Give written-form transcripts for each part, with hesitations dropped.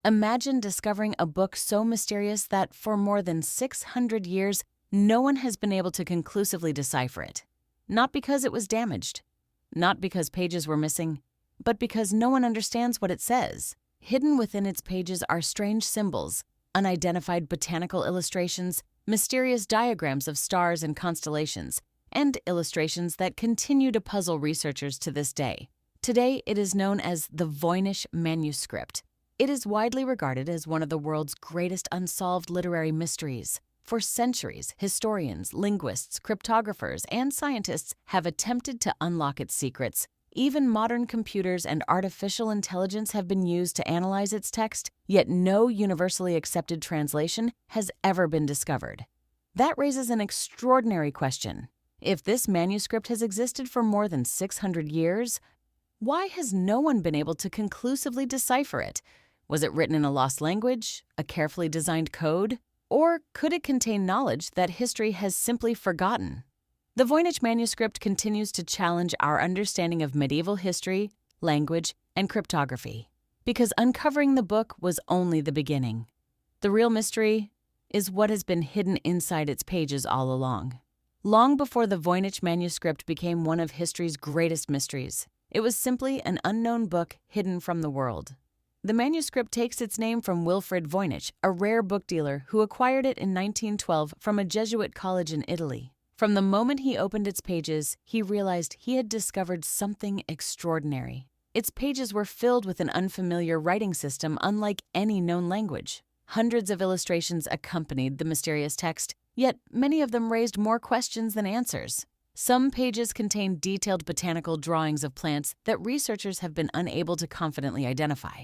Imagine discovering a book so mysterious that for more than 600 years, no one has been able to conclusively decipher it. Not because it was damaged, not because pages were missing, but because no one understands what it says. Hidden within its pages are strange symbols, unidentified botanical illustrations, mysterious diagrams of stars and constellations, and illustrations that continue to puzzle researchers to this day. Today, it is known as the Voynich Manuscript. It is widely regarded as one of the world's greatest unsolved literary mysteries. For centuries, historians, linguists, cryptographers, and scientists have attempted to unlock its secrets. Even modern computers and artificial intelligence have been used to analyze its text, yet no universally accepted translation has ever been discovered. That raises an extraordinary question. If this manuscript has existed for more than 600 years, why has no one been able to conclusively decipher it? Was it written in a lost language, a carefully designed code, or could it contain knowledge that history has simply forgotten? The Voynich Manuscript continues to challenge our understanding of medieval history, language, and cryptography, because uncovering the book was only the beginning. The real mystery is what has been hidden inside its pages all along. Long before the Voynich Manuscript became one of history's greatest mysteries, it was simply an unknown book hidden from the world. The manuscript takes its name from Wilfrid Voynich, a rare book dealer who acquired it in 1912 from a Jesuit college in Italy. From the moment he opened its pages, he realized he had discovered something extraordinary. Its pages were filled with an unfamiliar writing system unlike any known language. Hundreds of illustrations accompanied the mysterious text, yet many of them raised more questions than answers. Some pages contain detailed botanical drawings of plants that researchers have been unable to confidently identify.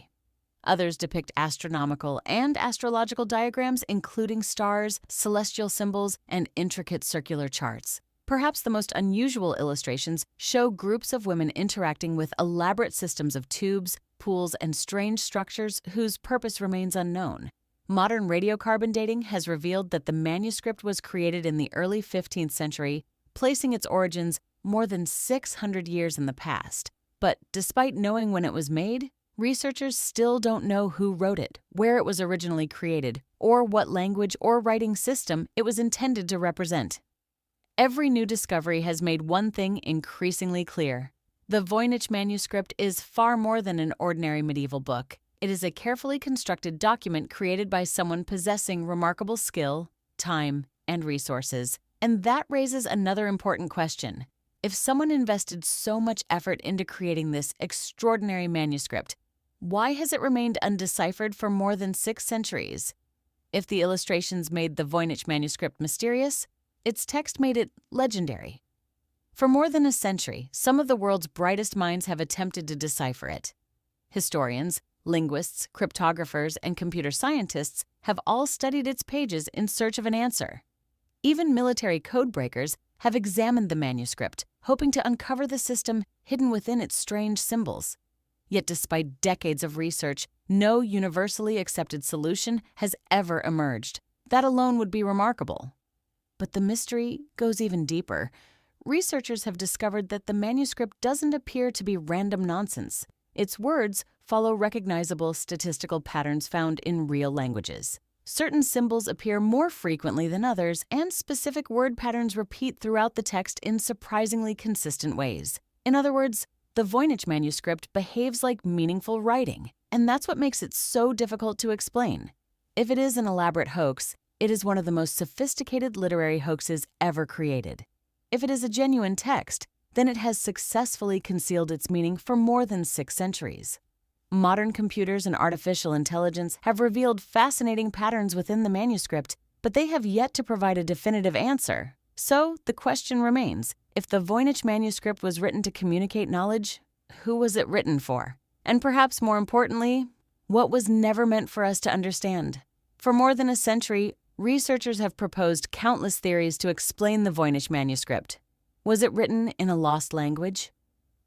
Others depict astronomical and astrological diagrams, including stars, celestial symbols, and intricate circular charts. Perhaps the most unusual illustrations show groups of women interacting with elaborate systems of tubes, pools, and strange structures whose purpose remains unknown. Modern radiocarbon dating has revealed that the manuscript was created in the early 15th century, placing its origins more than 600 years in the past. But despite knowing when it was made, researchers still don't know who wrote it, where it was originally created, or what language or writing system it was intended to represent. Every new discovery has made one thing increasingly clear. The Voynich Manuscript is far more than an ordinary medieval book. It is a carefully constructed document created by someone possessing remarkable skill, time, and resources. And that raises another important question. If someone invested so much effort into creating this extraordinary manuscript, why has it remained undeciphered for more than 6 centuries? If the illustrations made the Voynich Manuscript mysterious, its text made it legendary. For more than a century, some of the world's brightest minds have attempted to decipher it. Historians, linguists, cryptographers, and computer scientists have all studied its pages in search of an answer. Even military codebreakers have examined the manuscript, hoping to uncover the system hidden within its strange symbols. Yet despite decades of research, no universally accepted solution has ever emerged. That alone would be remarkable. But the mystery goes even deeper. Researchers have discovered that the manuscript doesn't appear to be random nonsense. Its words follow recognizable statistical patterns found in real languages. Certain symbols appear more frequently than others, and specific word patterns repeat throughout the text in surprisingly consistent ways. In other words, the Voynich Manuscript behaves like meaningful writing, and that's what makes it so difficult to explain. If it is an elaborate hoax, it is one of the most sophisticated literary hoaxes ever created. If it is a genuine text, then it has successfully concealed its meaning for more than 6 centuries. Modern computers and artificial intelligence have revealed fascinating patterns within the manuscript, but they have yet to provide a definitive answer. So the question remains, if the Voynich Manuscript was written to communicate knowledge, who was it written for? And perhaps more importantly, what was never meant for us to understand? For more than a century, researchers have proposed countless theories to explain the Voynich Manuscript. Was it written in a lost language?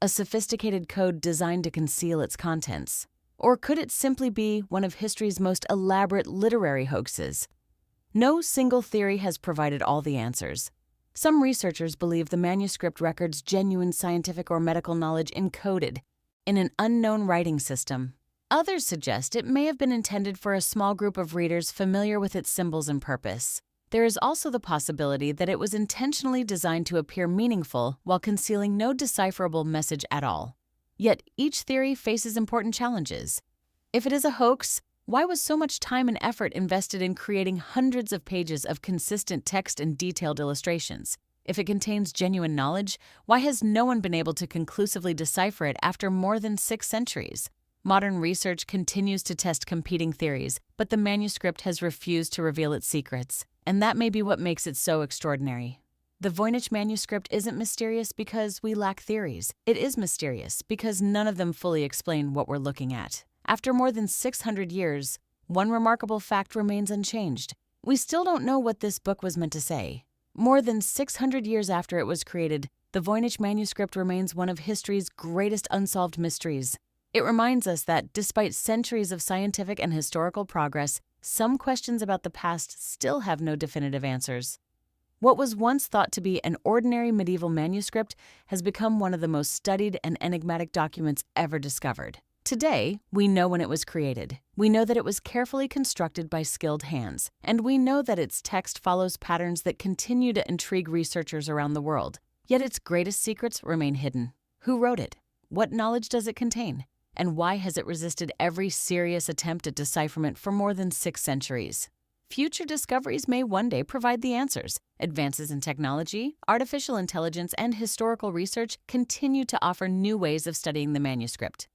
A sophisticated code designed to conceal its contents? Or could it simply be one of history's most elaborate literary hoaxes? No single theory has provided all the answers. Some researchers believe the manuscript records genuine scientific or medical knowledge encoded in an unknown writing system. Others suggest it may have been intended for a small group of readers familiar with its symbols and purpose. There is also the possibility that it was intentionally designed to appear meaningful while concealing no decipherable message at all. Yet each theory faces important challenges. If it is a hoax, why was so much time and effort invested in creating hundreds of pages of consistent text and detailed illustrations? If it contains genuine knowledge, why has no one been able to conclusively decipher it after more than 6 centuries? Modern research continues to test competing theories, but the manuscript has refused to reveal its secrets, and that may be what makes it so extraordinary. The Voynich Manuscript isn't mysterious because we lack theories. It is mysterious because none of them fully explain what we're looking at. After more than 600 years, one remarkable fact remains unchanged. We still don't know what this book was meant to say. More than 600 years after it was created, the Voynich Manuscript remains one of history's greatest unsolved mysteries. It reminds us that, despite centuries of scientific and historical progress, some questions about the past still have no definitive answers. What was once thought to be an ordinary medieval manuscript has become one of the most studied and enigmatic documents ever discovered. Today, we know when it was created. We know that it was carefully constructed by skilled hands, and we know that its text follows patterns that continue to intrigue researchers around the world. Yet its greatest secrets remain hidden. Who wrote it? What knowledge does it contain? And why has it resisted every serious attempt at decipherment for more than 6 centuries? Future discoveries may one day provide the answers. Advances in technology, artificial intelligence, and historical research continue to offer new ways of studying the manuscript.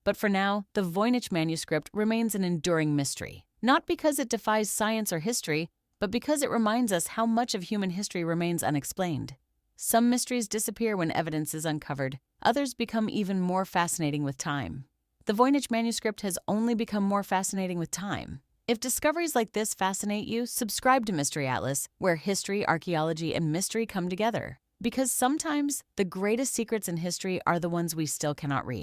But for now, the Voynich Manuscript remains an enduring mystery, not because it defies science or history, but because it reminds us how much of human history remains unexplained. Some mysteries disappear when evidence is uncovered. Others become even more fascinating with time. The Voynich Manuscript has only become more fascinating with time. If discoveries like this fascinate you, subscribe to Mystery Atlas, where history, archaeology, and mystery come together. Because sometimes the greatest secrets in history are the ones we still cannot read.